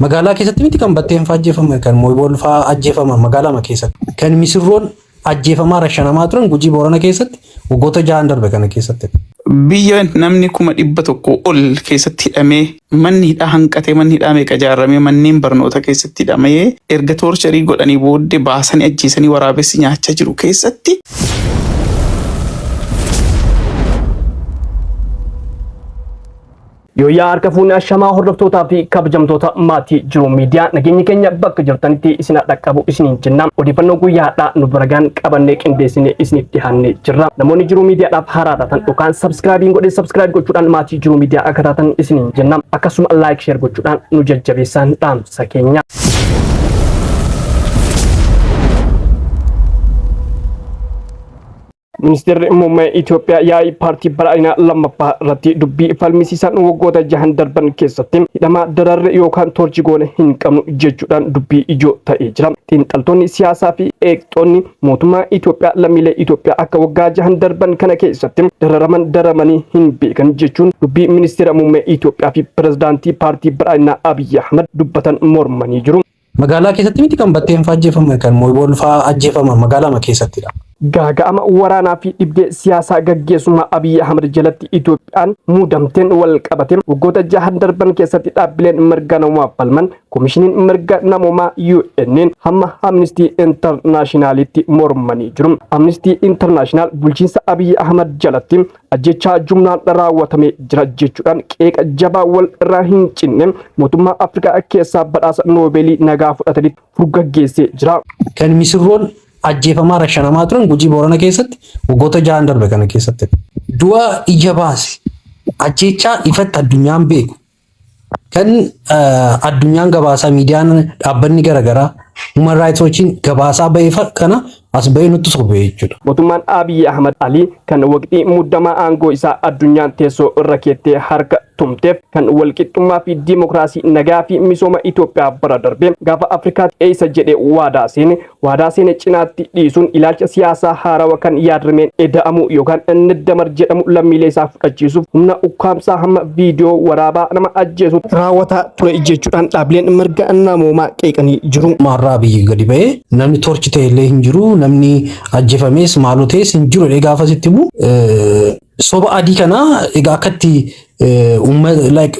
Magaalaa keessatti miti kan batteen faajjeefame kan mooybool fa'aa ajjeefaman magaalaa keessatti kan misirroon ajjeefamaa rashanamaa turan Gujii Boorana keessatti waggoota 6 darbe kana keessatti. Biyya namni 100,000 ol keessatti hidhamee manni hidhaa hanqatee manni hidhaa meeqa ijaarramee manneen barnoota keessatti hidhamee erga toorcharii godhanii booddee baasanii ajjeesanii waraabessi nyaachaa jiru keessatti. Yooyaa harka fuunee ashamaa hordoftootaa fi kabajamtoota maatii jiru miidiyaa nageenya keenya bakka jirtanitti isin dhaqqabu isiniin jenna. Odeeffannoo guyyaadhaa nu baragaan qabannee qindeessinee isiniif dhiyaannee jirra. Namoonni jiru miidiyaadhaaf haaraa taatan yookaan sabskiraayibiin godhee sabskiraayib gochuudhaan maatii jiru miidiyaa akka taatan isiniin jenna. Akkasuma laayik sheer gochuudhaan nu jajjabeessan dhaamsa keenya. Ministeerri muummee Itoophiyaa yaa'ii paartii badhaadhinaa lammaffaa irratti dubbii falmisiisan waggoota 6 darban keessatti hidhama dararre yookaan toorchi goone hin qabnu jechuudhaan dubbii ijoo ta'ee jira. Xiinxaltoonni siyaasaa fi eegdonni mootummaa Itoophiyaa lammiilee Itoophiyaa akka waggaa 6 darban kana keessatti daramanii hin beekan jechuun dubbii ministeera muummee Itoophiyaa fi pirezidaantii paartii badhaadhinaa Abiy Ahmed dubbatan mormanii jiru. Magaalaa keessatti miti kan batteen faajjeefame kan mooybool fa'aa ajjeefaman magaalaa keessattidha. Gaaga'ama waraanaa fi dhibdee siyaasaa gaggeessummaa Abiy Ahmed jalatti Itoophiyaan muudamteen wal qabate waggoota 6 darban keessatti dhaabbileen mirga namoomaa falman koomishiniin mirga namoomaa UN hamma Amnesty Internationalitti mormanii jiru. Amnesty International bulchiinsa Abiy Ahmed jalatti ajjechaa jumlaan raawwatamee jira jechuudhaan qeeqa jabaa wal irraa hin cinne mootummaa Afrikaa keessaa badhaasa Noobeelii nagaa fudhatanii furgaggeessee jira. Kan misirroon ajjeefamaa rashanamaa turan Gujii Boorana keessatti waggoota 6 darbe kana keessatti. Du'a ija baase ajjechaa ifatti addunyaan beeku kan addunyaan gabaasaa miidiyaan dhaabbanni garaagaraa Human Rights Watchiin gabaasaa ba'ee kana as ba'ee nutti sobee jechuudha. Mootummaan Abiy Ahmed Ali kan waqtii muddamaa aangoo isaa addunyaan teessoo irra keettee harka tumteef kan walqixxummaa fi diimokiraasii nagaa fi misooma Itoophiyaa bara darbe gaafa Afrikaatti eessa jedhee waadaa seene cinaatti dhiisuun ilaalcha siyaasaa haarawaa kan yaadrimeen eda'amu yookaan inni damar jedhamu lammiilee isaa fudhachiisuuf humna ukkaamsaa hamma viidiyoo waraabaa nama ajjeesu raawwataa ture jechuudhaan dhaabbileen mirga namoomaa qeeqanii jiru. Maarraa biyyi gadi ba'ee namni toorchi ta'e illee hin jiru namni ajjeefamees maaloo ta'es hin jiru jedhee gaafasitti immoo soba adii kana egaa akkatti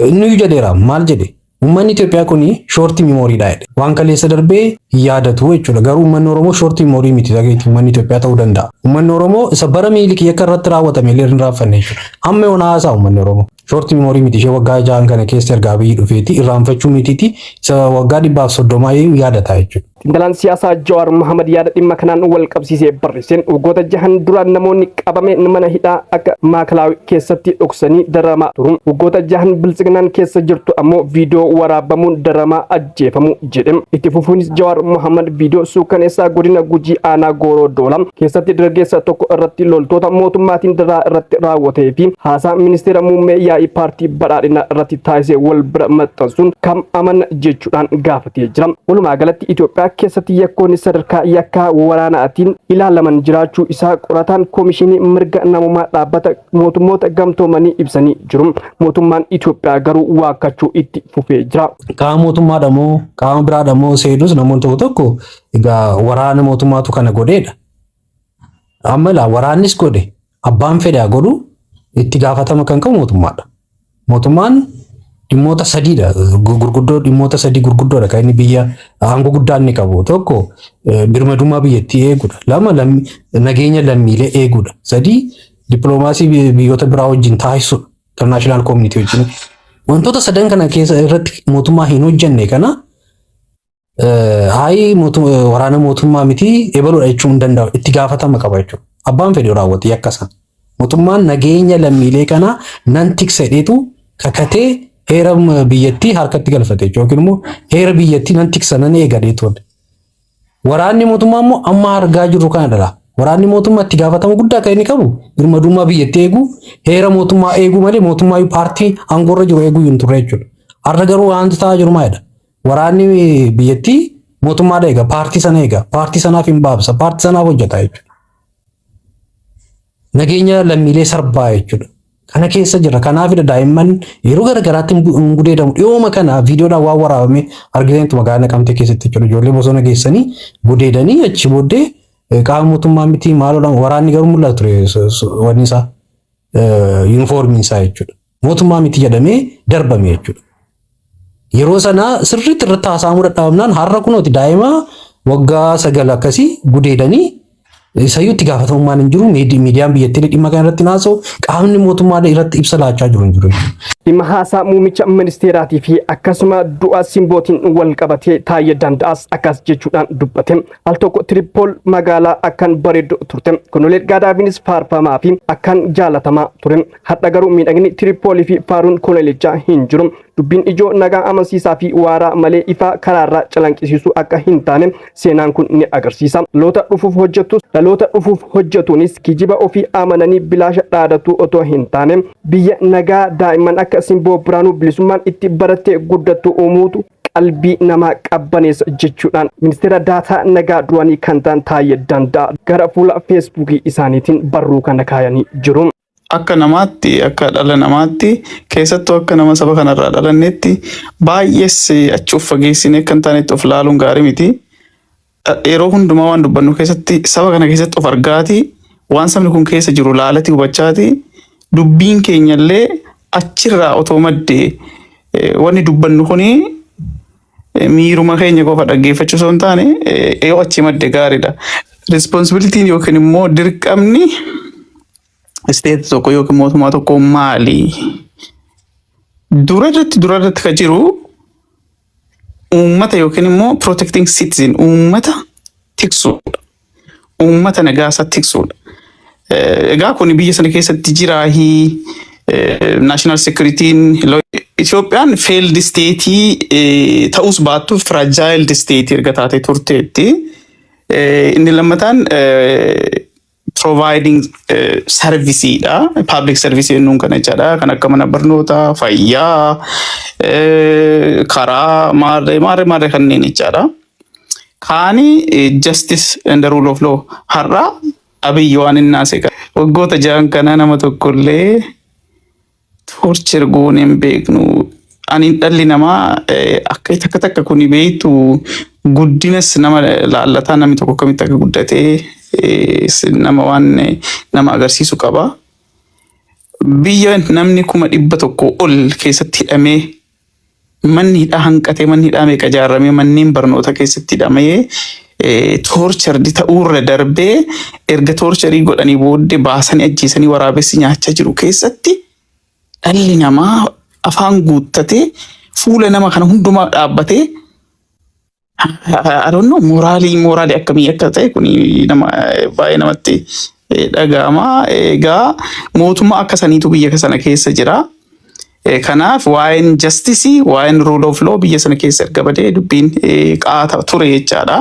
inni jedheera maal jedhe uummanni Itoophiyaa kuni shorti memooriidha jedhe waan kaleessa darbee yaadatu jechuudha garuu uummanni Oromoo shorti memorii miti dhageetti uummanni Itoophiyaa ta'uu danda'a uummanni Oromoo isa bara miiliki yakka irratti raawwatame illee hin raaffanne jechuudha amma yoona haasaa uummanni Oromoo shorti memorii miti ishee waggaa 6 kana keessa ergaa biyyi dhufeeti irraanfachuu mitiiti isa waggaa 130 yaadata jechuudha. Xiinxalaan siyaasaa Jawaar Mohaammed yaada dhimma kanaan wal qabsiisee barreesseen waggoota 6 duraan namoonni qabame mana hidhaa akka Maakalaawii keessatti dhoksanii daramaa turu. Waggoota 6 biltsiginaan keessa jirtu ammoo viidiyoo waraabamuun daramaa ajjeefamu jedhe. Itti fufuunis Jawaar Mohaammed viidiyoo suukaneessaa godina Gujii aanaa Gooroo Doolam keessatti dargaggeessa tokko irratti loltoota mootummaatiin daraa irratti raawwatee fi haasaa ministeera muummee yaa'ii paartii badhaadhinaa irratti taasisee wal bira maxxansuun kam amana jechuudhaan gaafatee jira. Walumaa galatti Itoophiyaa keessatti yakkoonni sadarkaa yakkaa waraanaatiin ilaalaman jiraachuu isaa qorataan koomishinii mirga namoomaa dhaabbata mootummoota gamtoomanii ibsanii jiru. Mootummaan Itoophiyaa garuu waakkachuu itti fufee jira. Qaama mootummaadha moo qaama biraadha moo seedus namoonni tokko egaa waraana mootummaatu kana godheedha. Amma laa waraannis godhe abbaan fedhaa godhu itti gaafatama kan qabu mootummaadha. Mootummaan dhimmoota sadiidha gurguddoo dhimmoota sadii gurguddoodha kan inni biyya aangoo guddaa inni qabu tokko birmadummaa biyyattii eeguudha lama nageenya lammiilee eeguudha sadii dippiloomaasii biyyoota biraa wajjin taasisuudha international community wajjin wantoota sadan kana keessa irratti mootummaa hin hojjenne kana waraana mootummaa miti ebaluudha jechuun hin danda'u itti gaafatama qaba jechuudha abbaan fedhe raawwate yakkasan mootummaan nageenya lammiilee kana nan tiksadheetu kakatee heera biyyattii harkatti galfate yookiin immoo heera biyyattii nan tiksanan eegalee ture. Waraanni mootummaa immoo amma argaa jirru kanadha. Waraanni mootummaa itti gaafatama guddaa kan inni qabu birmadummaa biyyattii eeguu heera mootummaa eeguu malee mootummaa paartii aangoorra jiru eeguu hin turre jechuudha. Har'a garuu waanti ta'aa jiru maalidha? Waraanni biyyattii mootummaadha eega paartii sana eega paartii sanaaf hin baabsa paartii sanaaf hojjeta jechuudha. Nageenya lammiilee sarbaa jechuudha. Kana keessa jira. Kanaafidha daa'imman yeroo garagaraatti gudeedamu. Dhiyooma kana viidiyoodhaan waan waraabame argitaniitu magaalaa Naqamtee keessatti jechuudha. Ijoollee bosona geessanii gudeedanii achi booddee qaama mootummaa miti maaloodhaan waraanni garuu mul'ata ture wanni isaa yuunifoormiin isaa jechuudha. Mootummaa miti jedhamee darbame jechuudha. Yeroo sana sirriitti irratti haasa'amuu dadhabamnaan har'a kunooti daa'ima waggaa 9 akkasii gudeedanii isayyuu itti gaafatamummaan hin jiru. Miidiyaan biyyattii dhimma kana irratti naasa'u qaamni mootummaa irratti ibsa laachaa jiru hin jiru. Dhimma haasaa muummicha ministeeraatii fi akkasuma du'a simbootiin wal qabatee Taayyee Danda'aas akkas jechuudhaan dubbate. Al tokko Tiripool magaalaa akkan bareedu turte. Koloneel Gaadaafiinis faarfamaa fi akkan jaalatamaa ture. Har'a garuu miidhagni Tiripoolii fi faaruun koloneelichaa hin jiru. Dubbiin ijoo nagaa amansiisaa fi waaraa malee ifa karaarraa calanqisiisuu akka hin taane seenaan kun ni agarsiisa. Dhaloota dhufuuf hojjetuunis kijiba ofii amananii bilaasha dhaadatu otoo hin taane biyya nagaa daa'imman akka Simboo Biraanuu bilisummaan itti barattee guddattu uumuutu qalbii namaa qabbaneessa jechuudhaan ministeera daataa nagaa duraanii kan ta'an Taayyee Danda'aa gara fuula feesbuukii isaaniitiin barruu kana kaayanii jiru. Akka namaatti akka dhala namaatti keessattuu akka nama saba kanarraa dhalannetti baay'ees achi of fageessinee kan taanetti of laaluun gaarii miti. Yeroo hundumaa waan dubbannu keessatti saba kana keessatti of argaati waan sabni kun keessa jiru laalati hubachaati dubbiin keenyallee achirraa otoo maddee wanni dubbannu kuni miiruma keenya qofa dhaggeeffachuu osoo hin taane yoo achi madde gaariidha. Responsibilitiin yookiin immoo dirqamni isteet tokko yookiin mootummaa tokko maali? Dura irratti kan jiru uummata yookiin immoo protecting citizen uummata tiksuudha. Uummata nagaasaa tiksuudha. Egaa kun biyya sana keessatti jiraahi national security'n Itoophiyaan failed state ta'us baattu fragile state erga taate turteetti. Inni lammataan providing service da public service nun kana jada kan akka mana barnootaa fayyaa karaa maarree kanneen jada kaani justice and the rule of law har'a Abiyyi waan innaase waggoota ja'an kana nama tokkollee torture gooneen beeknu ani dhalli namaa akka takka kuni beektu guddinas nama laallataa namni tokko kamitti akka guddatee nama waan nama agarsiisu qaba. Biyya namni 100,000 ol keessatti hidhamee manni hidhaa hanqatee manni hidhaa meeqa ijaarramee manneen barnoota keessatti hidhamee torture ta'uurra darbee erga torture godhanii booddee baasanii ajjeesanii waraabessi nyaachaa jiru keessatti dhalli namaa afaan guuttatee fuula nama kana hundumaa dhaabbatee I don't know moraalii akkamii akka ta'e kun nama baay'ee namatti dhaga'ama. Egaa mootummaa akka saniitu biyya sana keessa jira. Kanaaf waa'een justice waa'een rule of law biyya sana keessa erga badee dubbiin qaata ture jechaadha.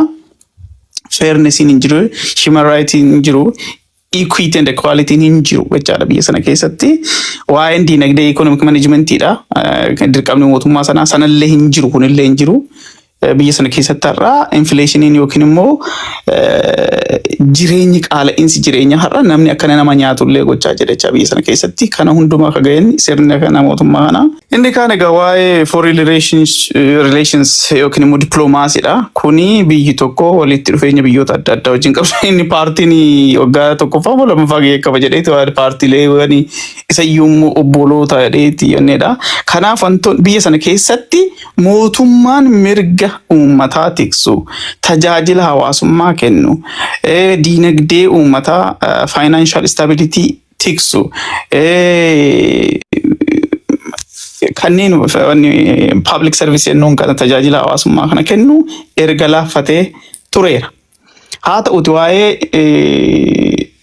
Fairness hin jiru, human rights hin jiru, equity and equality hin jiru jechaadha biyya sana keessatti. Waa'een diinagdee economic managementidha. Dirqamni mootummaa sanallee hin jiru kunillee hin jiru. Biyya sana keessatti har'a inflationiin yookiin immoo jireenyi qaala'insi jireenya har'a namni akkana nama nyaatullee gochaa jedha biyya sana keessatti kana hundumaa kaga'een sirna kana mootummaa kana. Inni kaan egaa waa'ee foreign relations yookiin immoo dippiloomaasiidha. Kuni biyyi tokko walitti dhufeenya biyyoota adda addaa wajjin qabdu. Inni paartiin waggaa tokkoffaa moo lammaffaa qaba jedheeti waa'ee paartiilee wani isayyuu obboloota jedheeti yenneedha. Kanaaf wantoonni biyya sana keessatti mootummaan mirga uummataa tiksu tajaajila hawaasummaa kennu diinagdee uummataa financial stability tiksu kanneen public service jennuun kana tajaajila hawaasummaa kana kennu erga laaffatee tureera. Haa ta'uti waa'ee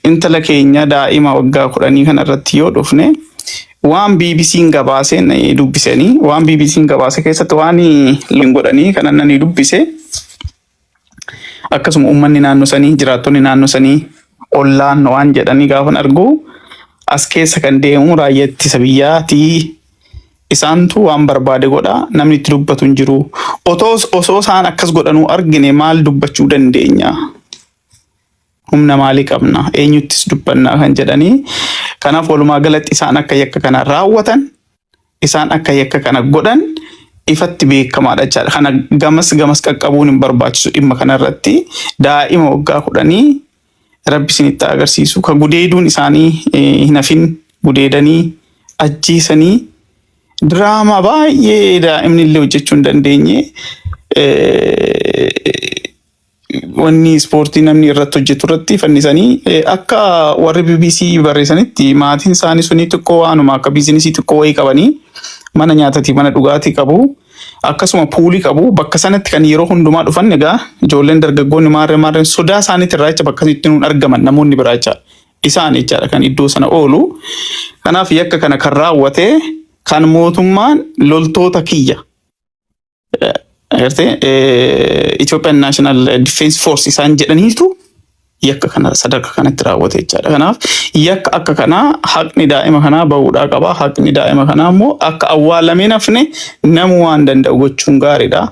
intala keenya daa'ima waggaa 10 kana irratti yoo dhufne waan BBC'n gabaaseen dubbisanii waan BBC'n gabaase keessatti waan godhanii kanan ni dubbise akkasuma uummanni naannoo sanii jiraattonni naannoo sanii ollaan waan jedhanii gaafan argu as keessa kan deemu raayyaa ittisa biyyaati isaantu waan barbaade godha namni itti dubbatu hin jiru osoo isaan akkas godhanuu argine maal dubbachuu dandeenya humna maalii qabna eenyuttis dubbannaa kan jedhanii kanaaf walumaa galatti isaan akka yakka kana raawwatan isaan akka yakka kana godhan ifatti beekamaadha jechaadha. Kana gamas qaqqabuun hin barbaachisu dhimma kanarratti daa'ima waggaa 10 rabbi isinitti agarsiisu ka gudeeduun isaanii hin hafin gudeedanii ajjeesanii diraamaa baay'ee daa'imni illee hojjechuu hin dandeenye wanni ispoortii namni irratti hojjetu irratti fannisanii akka warri BBC barreessanitti maatiin isaanii suni xiqqoo waanuma akka biizinesii xiqqoo wayii qabanii mana nyaataatii mana dhugaatii qabu akkasuma puulii qabu bakka sanatti kan yeroo hundumaa dhufan egaa ijoolleen dargaggoonni maarreen sodaa isaaniitti irraa jecha bakka sanatti nuun argaman namoonni biraa jecha isaan jechaadha kan iddoo sana oolu. Kanaaf yakka kana kan raawwate kan mootummaan loltoota kiyya Ethiopian National Defense Force isaan jedhaniitu yakka kana sadarkaa kanatti raawwate jechaadha. Kanaaf yakka akka kanaa haqni daa'ima kanaa bahuudhaa qaba. Haqni daa'ima kanaa immoo akka awwaalamee nafne namuu waan danda'u gochuun gaariidha.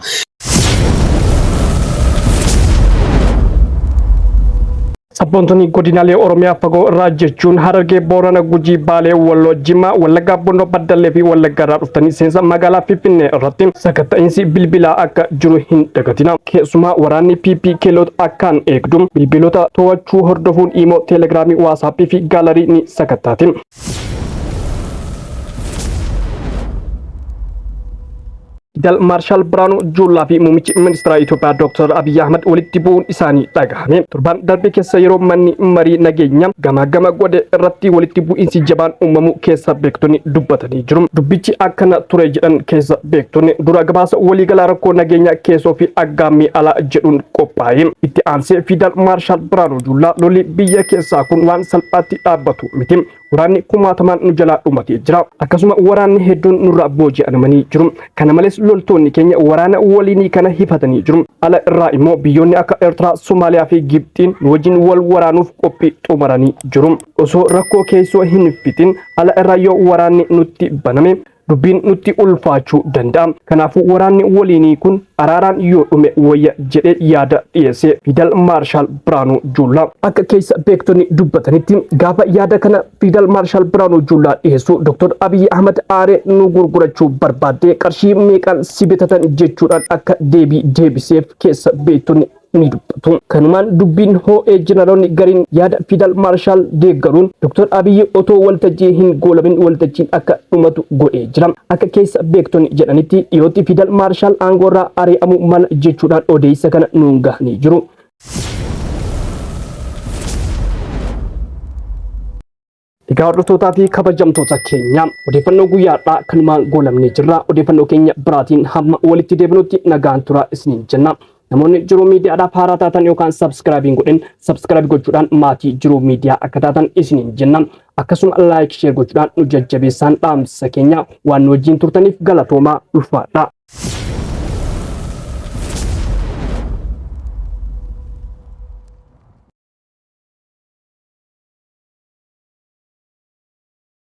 Sabboontoonni godinaalee Oromiyaa fagoo irraa jechuun Harargee, Boorana, Gujii, Baalee, Walloo, Jimmaa, Wallaggaa, Bondoo, Baddallee fi Wallaggaa irraa dhuftanii seensa magaalaa Finfinnee irratti sakatta'insi bilbilaa akka jiru hin dagatina. Keessumaa waraanni PP keelota akkaan eegdu bilbiloota to'achuu hordofuun immoo teelegiraamii, waasaappii fi gaalarii ni sakattaati. Fidel Marshal Biraanuu Juullaa fi muummichi ministeera Itoophiyaa Dr. Abiy Ahmed walitti bu'uun isaanii dhagahame. Torban darbe keessa yeroo manni marii nageenya gama godhe irratti walitti bu'iinsi jabaan uumamu keessa beektonni dubbatanii jiru. Dubbichi akkana ture jedhan keessa beektonni dura gabaasa waliigalaa rakkoo nageenya keessoo fi aggaammii alaa jedhuun qophaa'e. Itti aansee Fidel Marshal Biraanuu Juullaa lolli biyya keessaa kun waan salphaatti dhaabbatu miti. Waraanni kumaatamaan nu jalaa dhumatee jira. Akkasuma waraanni hedduun nurraa booji'amanii jiru. Kana malees loltoonni keenya waraana waliinii kana hifatanii jiru. Ala irraa immoo biyyoonni akka Eertiraa, Somaaliyaa fi Gibxiin wajjin wal waraanuuf qophii xumuranii jiru. Osoo rakkoo keessoo hin fitin ala irraa yoo waraanni nutti baname dubbiin nutti ulfaachuu danda'a. Kanaafuu waraanni waliinii kun araaraan yoo dhume wayya jedhee yaada dhiyeesse Fidel Marshal Biraanuu Juullaa. Akka keessa beektonni dubbatanitti gaafa yaada kana Fidel Marshal Biraanuu Juullaa dhiyeessu Dr. Abiy Ahmed aaree nu gurgurachuu barbaadde qarshii meeqaan si bitatan jechuudhaan akka deebii deebiseef keessa beektonni ni dubbatu. Kanumaan dubbiin ho'ee jeneraaloonni gariin yaada Fidel Marshal deeggaruun Dr. Abiy otoo waltajjii hin goolamin waltajjiin akka dhumatu godhee jira. Akka keessa beektonni jedhanitti dhiyootti Fidel Marshal aangoorraa ari'amuu mala jechuudhaan odeessa kana nuun gahanii jiru. Egaa hordoftoota fi kabajamtoota keenya odeeffannoo guyyaadhaa kanumaan goolamnee jirra. Odeeffannoo keenya biraatiin hamma walitti deebinutti nagaan turaa isiniin jenna. Namoonni Jiruu Miidiyaadhaaf haaraa taatan yookaan sabskiraabiin godhin sabskiraayib gochuudhaan maatii Jiruu Miidiyaa akka taatan isiniin jenna. Akkasuma laayik sheer gochuudhaan nu jajjabeessaan dhaamsa keenya waan nu wajjin turtaniif galatoomaa ulfaadha.